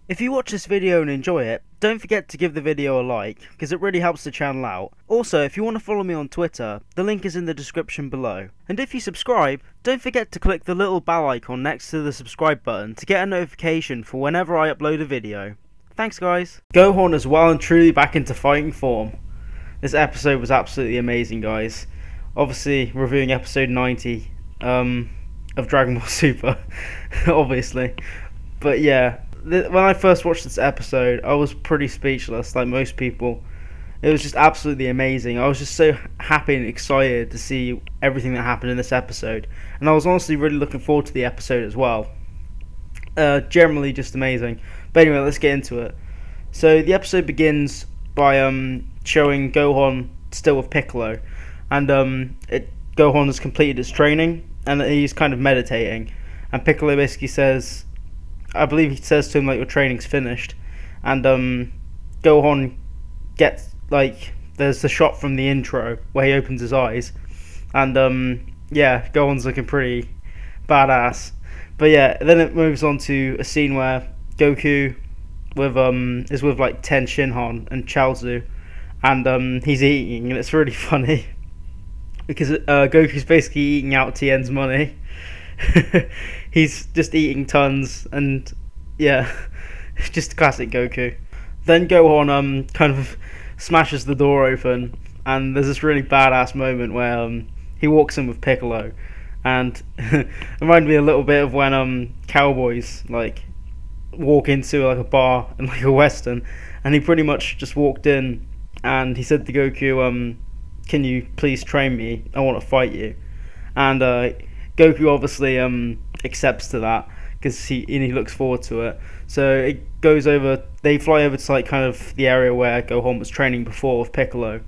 If you watch this video and enjoy it, don't forget to give the video a like, because it really helps the channel out. Also, if you want to follow me on Twitter, the link is in the description below. And if you subscribe, don't forget to click the little bell icon next to the subscribe button to get a notification for whenever I upload a video. Thanks guys. Gohan is well and truly back into fighting form. This episode was absolutely amazing, guys. Obviously, reviewing episode 90 of Dragon Ball Super, obviously. But yeah, when I first watched this episode, I was pretty speechless, like most people. It was just absolutely amazing. I was just so happy and excited to see everything that happened in this episode. And I was honestly really looking forward to the episode as well. Generally just amazing. But anyway, let's get into it. So the episode begins by showing Gohan still with Piccolo. And Gohan has completed his training, and he's kind of meditating. And Piccolo basically says, I believe he says to him, like, your training's finished. And Gohan gets, like, there's the shot from the intro where he opens his eyes. And yeah, Gohan's looking pretty badass. But yeah, then it moves on to a scene where Goku is with like Ten Shinhan and Chaozu, and he's eating, and it's really funny because Goku's basically eating out Tien's money. He's just eating tons, and yeah, just classic Goku. Then Gohan kind of smashes the door open, and there's this really badass moment where he walks in with Piccolo, and it reminded me a little bit of when cowboys like walk into like a bar in like a western, and he pretty much just walked in and he said to Goku, can you please train me, I want to fight you. And Goku obviously accepts to that because he looks forward to it. So it goes over, they fly over to like kind of the area where Gohan was training before with Piccolo,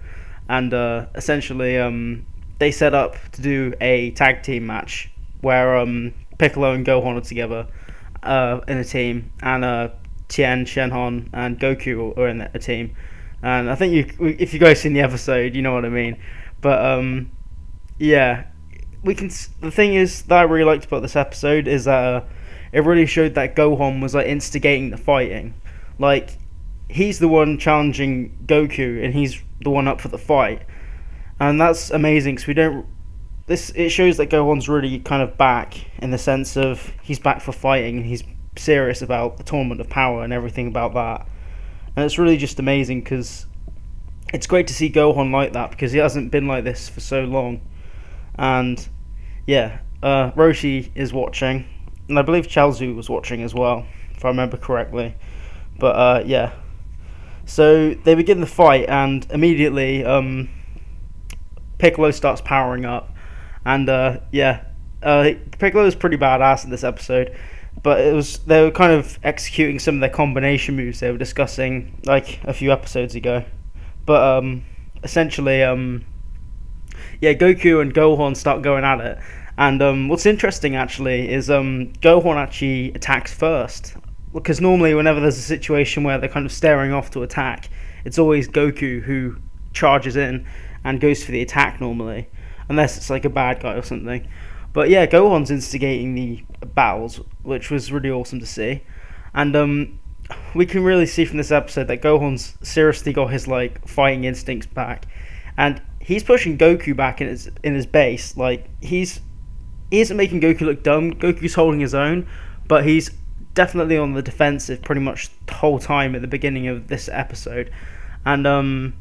and essentially they set up to do a tag team match where Piccolo and Gohan are together in a team, and Tien, Shenron, and Goku are in a team. And I think if you guys seen the episode, you know what I mean. But yeah, the thing is that I really liked about this episode is that it really showed that Gohan was like instigating the fighting. Like, he's the one challenging Goku, and he's the one up for the fight, and that's amazing because it shows that Gohan's really kind of back, in the sense of he's back for fighting, and he's serious about the Tournament of Power and everything about that. And it's really just amazing because it's great to see Gohan like that, because he hasn't been like this for so long. And yeah, Roshi is watching, and I believe Chaozu was watching as well, if I remember correctly. But yeah, so they begin the fight, and immediately Piccolo starts powering up. And yeah, Piccolo is pretty badass in this episode, but they were kind of executing some of their combination moves they were discussing like a few episodes ago. But essentially, yeah, Goku and Gohan start going at it. And what's interesting actually is Gohan actually attacks first, because normally whenever there's a situation where they're kind of staring off to attack, it's always Goku who charges in and goes for the attack normally, unless it's like a bad guy or something. But yeah, Gohan's instigating the battles, which was really awesome to see. And we can really see from this episode that Gohan's seriously got his like fighting instincts back, and he's pushing Goku back in his base. Like, he isn't making Goku look dumb. Goku's holding his own, but he's definitely on the defensive pretty much the whole time at the beginning of this episode. And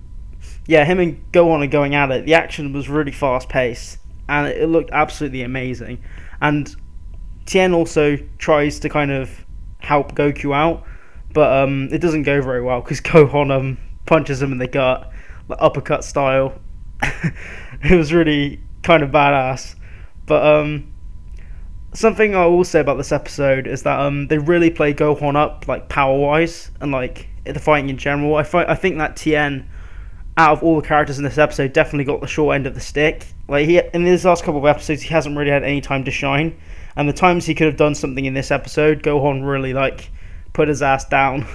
yeah, him and Gohan are going at it. The action was really fast paced, and it looked absolutely amazing. And Tien also tries to kind of help Goku out, but it doesn't go very well because Gohan punches him in the gut, like uppercut style. It was really kind of badass. But something I will say about this episode is that they really play Gohan up, like, power wise, and like the fighting in general. I think that Tien, out of all the characters in this episode, definitely got the short end of the stick. Like, in these last couple of episodes, he hasn't really had any time to shine, and the times he could have done something in this episode, Gohan really like put his ass down.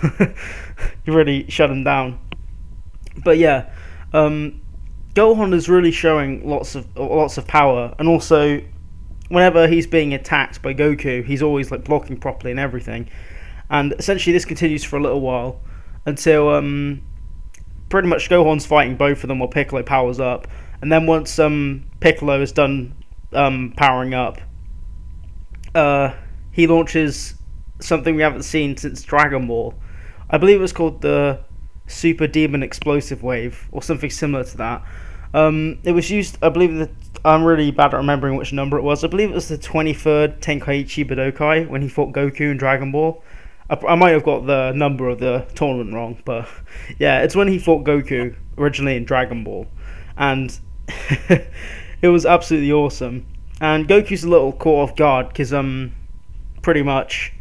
He really shut him down. But yeah, Gohan is really showing lots of power, and also whenever he's being attacked by Goku, he's always like blocking properly and everything. And essentially this continues for a little while until pretty much Gohan's fighting both of them while Piccolo powers up, and then once Piccolo is done powering up, he launches something we haven't seen since Dragon Ball. I believe it was called the Super Demon Explosive Wave or something similar to that. It was used, I believe that, I'm really bad at remembering which number it was. I believe it was the 23rd Tenkaichi Budokai when he fought Goku in Dragon Ball. I might have got the number of the tournament wrong, but yeah, it's when he fought Goku originally in Dragon Ball, and it was absolutely awesome. And Goku's a little caught off guard because pretty much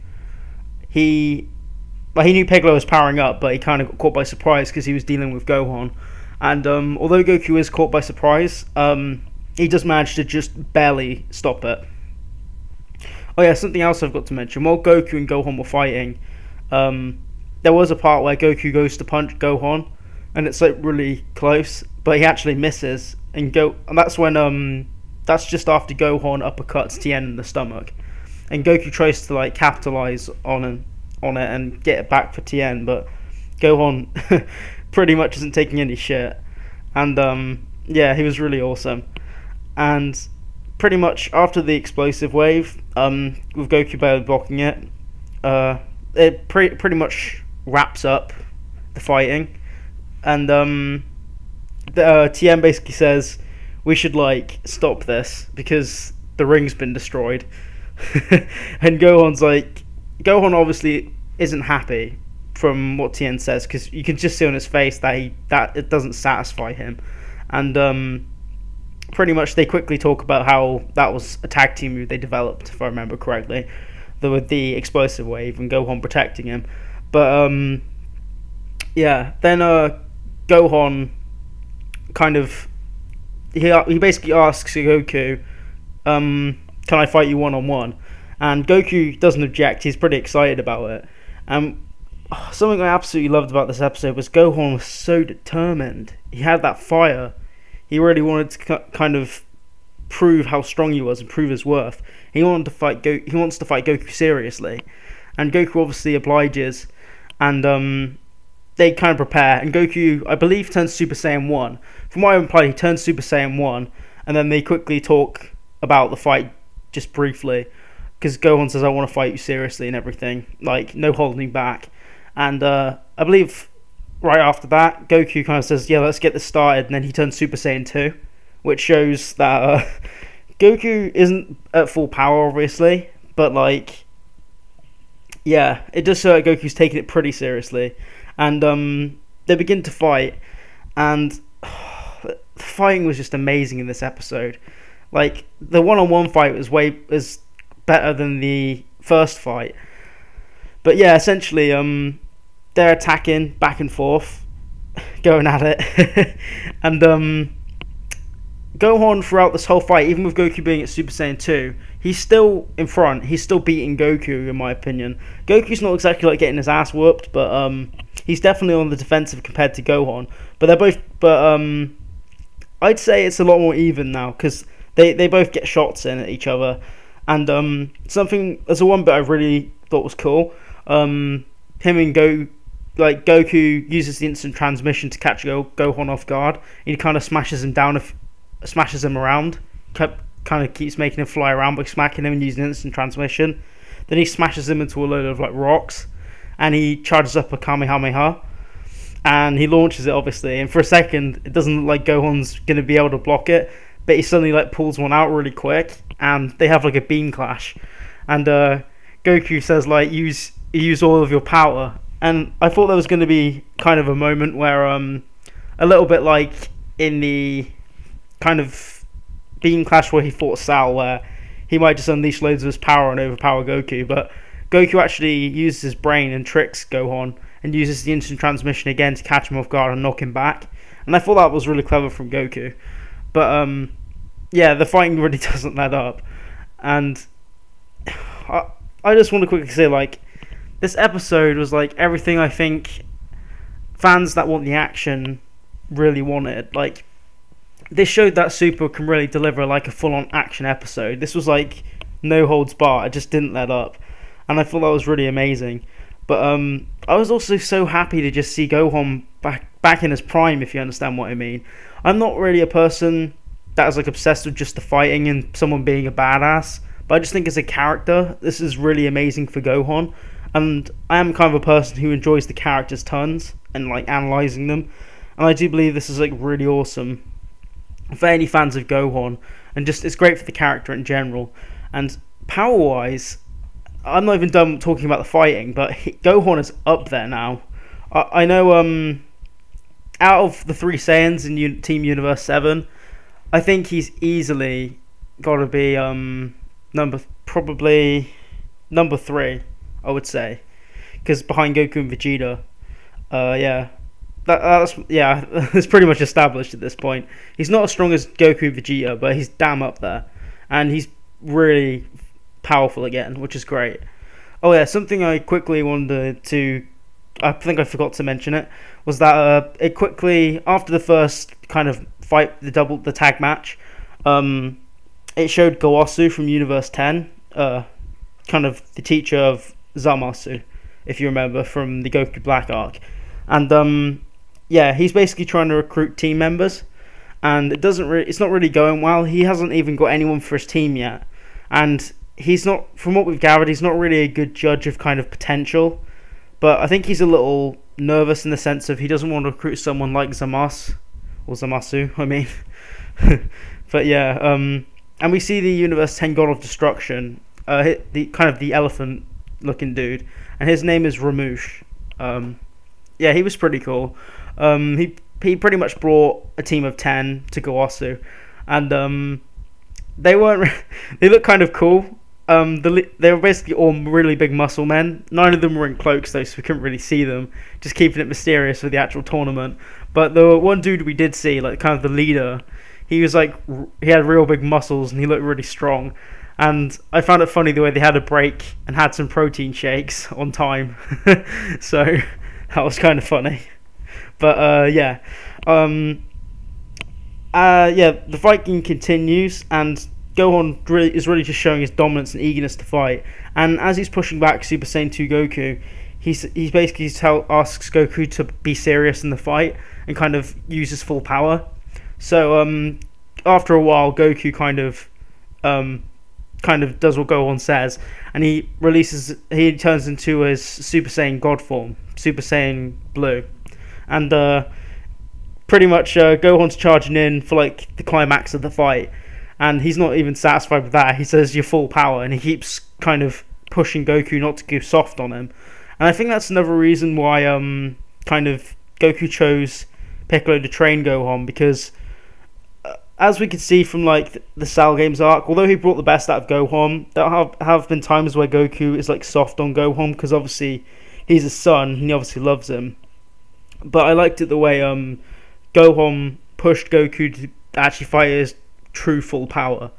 he knew Piccolo was powering up, but he kind of got caught by surprise because he was dealing with Gohan. And although Goku is caught by surprise, he just managed to just barely stop it. Oh yeah, something else I've got to mention. While Goku and Gohan were fighting, there was a part where Goku goes to punch Gohan, and it's like really close, but he actually misses, and that's when that's just after Gohan uppercuts Tien in the stomach, and Goku tries to like capitalize on it and get it back for Tien, but Gohan pretty much isn't taking any shit, and yeah, he was really awesome. And pretty much after the explosive wave, with Goku barely blocking it, it pretty much wraps up the fighting, and Tien basically says we should like stop this because the ring's been destroyed. And Gohan obviously isn't happy from what Tien says, because you can just see on his face that it doesn't satisfy him, and pretty much they quickly talk about how that was a tag team move they developed, if I remember correctly, with the explosive wave and Gohan protecting him. But yeah, then Gohan kind of he basically asks Goku, can I fight you one-on-one? And Goku doesn't object. He's pretty excited about it. Something I absolutely loved about this episode was Gohan was so determined. He had that fire. He really wanted to kind of prove how strong he was and prove his worth. He wanted to fight He wants to fight Goku seriously, and Goku obviously obliges. And they kind of prepare. And Goku, I believe, turns Super Saiyan 1. From what I implied, he turns Super Saiyan 1, and then they quickly talk about the fight just briefly, because Gohan says, "I want to fight you seriously" and everything, like no holding back. And I believe right after that, Goku kind of says, "Yeah, let's get this started," and then he turns Super Saiyan 2, which shows that Goku isn't at full power, obviously, but like, yeah, it does show that Goku's taking it pretty seriously. And they begin to fight, and the fighting was just amazing in this episode. Like, the one-on-one fight was better than the first fight. But yeah, essentially, they're attacking back and forth, going at it. And Gohan, throughout this whole fight, even with Goku being at Super Saiyan 2, he's still in front. He's still beating Goku, in my opinion. Goku's not exactly like getting his ass whooped, but he's definitely on the defensive compared to Gohan. But they're both. But I'd say it's a lot more even now, because they both get shots in at each other. And there's one bit I really thought was cool. Him and Goku uses the instant transmission to catch Gohan off guard. He kind of smashes him down, smashes him around. Kind of keeps making him fly around by smacking him and using instant transmission. Then he smashes him into a load of like rocks, and he charges up a Kamehameha, and he launches it obviously. And for a second, it doesn't look like Gohan's gonna be able to block it, but he suddenly like pulls one out really quick, and they have like a beam clash. And Goku says like, use all of your power. And I thought there was going to be kind of a moment where a little bit like in the kind of beam clash where he fought Sal, where he might just unleash loads of his power and overpower Goku, but Goku actually uses his brain and tricks Gohan and uses the instant transmission again to catch him off guard and knock him back. And I thought that was really clever from Goku. But yeah, the fighting really doesn't let up. And I just want to quickly say, like, this episode was like everything I think fans that want the action really wanted. Like, this showed that Super can really deliver like a full-on action episode. This was like no holds barred. It just didn't let up, and I thought that was really amazing. But I was also so happy to just see Gohan back in his prime, if you understand what I mean. I'm not really a person that is like obsessed with just the fighting and someone being a badass, but I just think as a character, this is really amazing for Gohan. And I am kind of a person who enjoys the characters tons and like analysing them. And I do believe this is like really awesome for any fans of Gohan. And just it's great for the character in general. And power-wise, I'm not even done talking about the fighting, but Gohan is up there now. I know out of the 3 Saiyans in Team Universe 7, I think he's easily got to be probably number 3. I would say, because behind Goku and Vegeta, that's pretty much established at this point. He's not as strong as Goku and Vegeta, but he's damn up there, and he's really powerful again, which is great. Oh yeah, something I quickly wanted to, I think I forgot to mention it, was that it quickly, after the first kind of fight, the tag match, it showed Gowasu from Universe 10, kind of the teacher of Zamasu, if you remember from the Goku Black arc, and he's basically trying to recruit team members, and it's not really going well. He hasn't even got anyone for his team yet, and he's not, from what we've gathered, he's not really a good judge of kind of potential. But I think he's a little nervous in the sense of he doesn't want to recruit someone like Zamasu, I mean. But yeah, and we see the Universe 10 God of Destruction, the elephant looking dude, and his name is Ramush. He was pretty cool. He pretty much brought a team of 10 to Gowasu, and they look kind of cool. They were basically all really big muscle men. None of them were in cloaks though, so we couldn't really see them, just keeping it mysterious for the actual tournament. But the one dude we did see, like kind of the leader, he had real big muscles and he looked really strong. And I found it funny the way they had a break and had some protein shakes on time. So that was kind of funny. But the fighting continues, and Gohan is really just showing his dominance and eagerness to fight. And as he's pushing back Super Saiyan 2 Goku, he basically asks Goku to be serious in the fight and kind of use his full power. So after a while, Goku kind of does what Gohan says, and he turns into his Super Saiyan God form, Super Saiyan Blue, and pretty much Gohan's charging in for like the climax of the fight, and he's not even satisfied with that. He says you're full power, and he keeps kind of pushing Goku not to go soft on him. And I think that's another reason why Goku chose Piccolo to train Gohan, because as we could see from like the Cell Games arc, although he brought the best out of Gohan, there have been times where Goku is like soft on Gohan, because obviously he's his son and he obviously loves him. But I liked it the way Gohan pushed Goku to actually fight his true full power,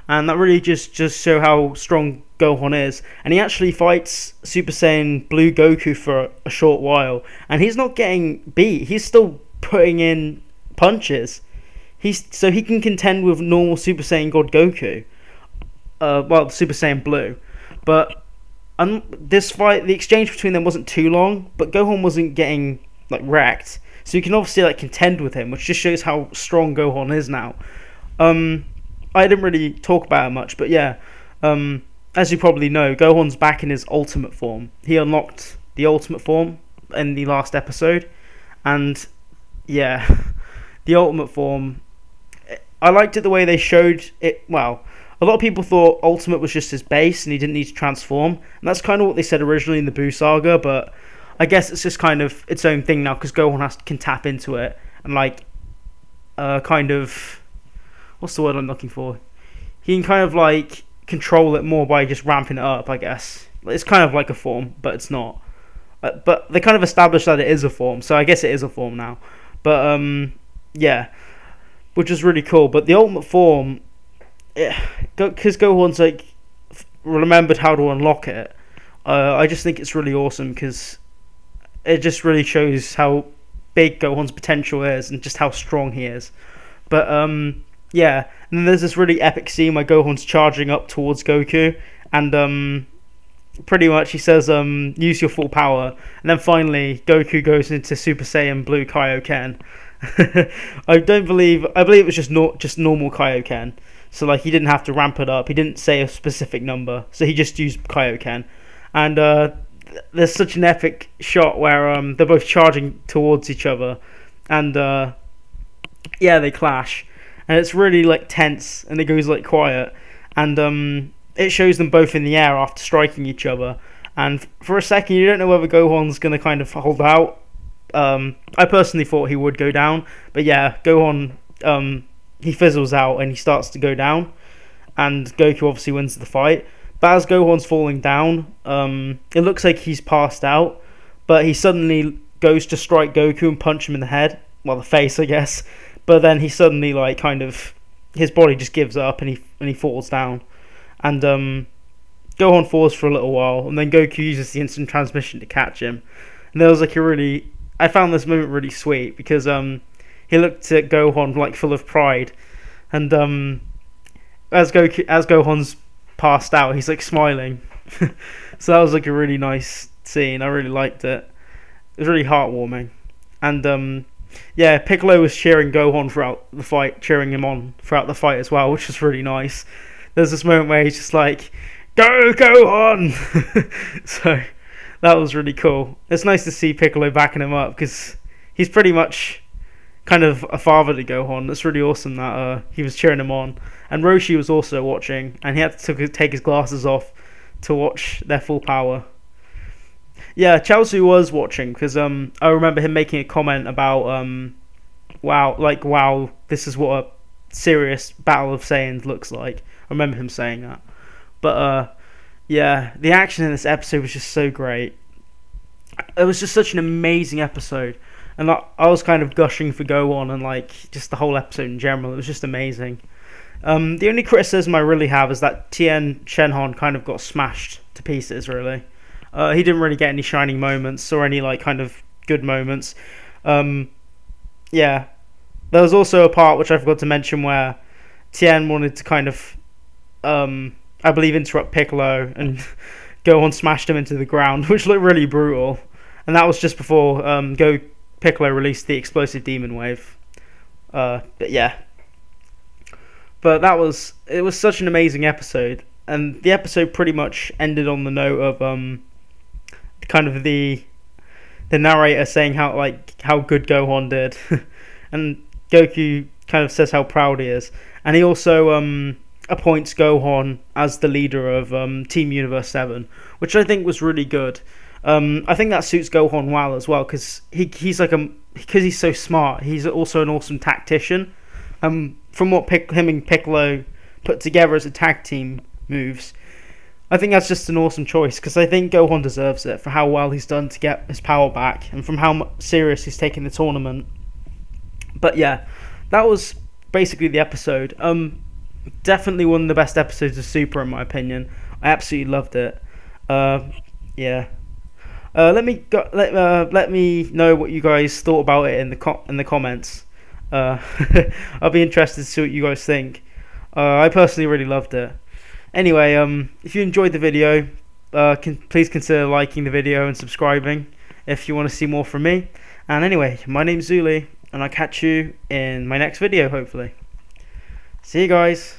and that really just show how strong Gohan is. And he actually fights Super Saiyan Blue Goku for a short while, and he's not getting beat. He's still putting in punches. So he can contend with normal Super Saiyan God Goku, Super Saiyan Blue. But this fight, the exchange between them wasn't too long, but Gohan wasn't getting like wrecked, so you can obviously like contend with him, which just shows how strong Gohan is now. I didn't really talk about it much, but yeah, as you probably know, Gohan's back in his ultimate form. He unlocked the ultimate form in the last episode, and yeah, the ultimate form, I liked it the way they showed it. Well, a lot of people thought ultimate was just his base and he didn't need to transform, and that's kind of what they said originally in the Buu Saga, but I guess it's just kind of its own thing now, because Gohan can tap into it and like kind of, what's the word I'm looking for? He can kind of like control it more by just ramping it up, I guess. It's kind of like a form, but it's not. But they kind of established that it is a form, so I guess it is a form now. But yeah, which is really cool. But the ultimate form, because Gohan's like remembered how to unlock it, I just think it's really awesome, because it just really shows how big Gohan's potential is and just how strong he is. But yeah, and then there's this really epic scene where Gohan's charging up towards Goku, and pretty much he says, use your full power, and then finally Goku goes into Super Saiyan Blue Kaioken. I believe it was just normal Kaioken. So like he didn't have to ramp it up. He didn't say a specific number. So he just used Kaioken. And there's such an epic shot where they're both charging towards each other, and yeah, they clash, and it's really like tense, and it goes like quiet, and it shows them both in the air after striking each other. And for a second, you don't know whether Gohan's gonna kind of hold out. I personally thought he would go down, but yeah, Gohan he fizzles out and he starts to go down, and Goku obviously wins the fight. But as Gohan's falling down, it looks like he's passed out, but he suddenly goes to strike Goku and punch him in the head, well, the face, I guess. But then he suddenly like kind of, his body just gives up and he falls down, and Gohan falls for a little while, and then Goku uses the instant transmission to catch him. And there was like I found this moment really sweet, because he looked at Gohan like full of pride, and as Gohan's passed out, he's like smiling. So that was like a really nice scene. I really liked it. It was really heartwarming. And yeah, Piccolo was cheering Gohan throughout the fight, cheering him on throughout the fight as well, which was really nice. There's this moment where he's just like, "Go Gohan!" So that was really cool. It's nice to see Piccolo backing him up, because he's pretty much kind of a father to Gohan. It's really awesome that he was cheering him on. And Roshi was also watching, and he had to take his glasses off to watch their full power. Yeah, Chaozu was watching, because I remember him making a comment about wow, this is what a serious battle of Saiyans looks like. I remember him saying that. But yeah, the action in this episode was just so great. It was just such an amazing episode, and I was kind of gushing for Gohan, and like just the whole episode in general. It was just amazing. The only criticism I really have is that Tien Shenhon kind of got smashed to pieces, really. He didn't really get any shining moments or any like kind of good moments. Yeah, there was also a part which I forgot to mention where Tien wanted to kind of I believe interrupt Piccolo, and Gohan smashed him into the ground, which looked really brutal. And that was just before Piccolo released the explosive demon wave. But yeah. But it was such an amazing episode, and the episode pretty much ended on the note of kind of the narrator saying how good Gohan did, and Goku kind of says how proud he is, and he also appoints Gohan as the leader of Team Universe 7, which I think was really good. I think that suits Gohan well as well, because he's so smart. He's also an awesome tactician. From what him and Piccolo put together as a tag team moves, I think that's just an awesome choice, because I think Gohan deserves it for how well he's done to get his power back, and from how serious he's taken the tournament. But yeah, that was basically the episode. Definitely one of the best episodes of Super, in my opinion. I absolutely loved it. Yeah. Let me know what you guys thought about it in the comments. I'll be interested to see what you guys think. I personally really loved it. Anyway, if you enjoyed the video, please consider liking the video and subscribing if you want to see more from me. And anyway, my name's Zuli, and I'll catch you in my next video, hopefully. See you guys.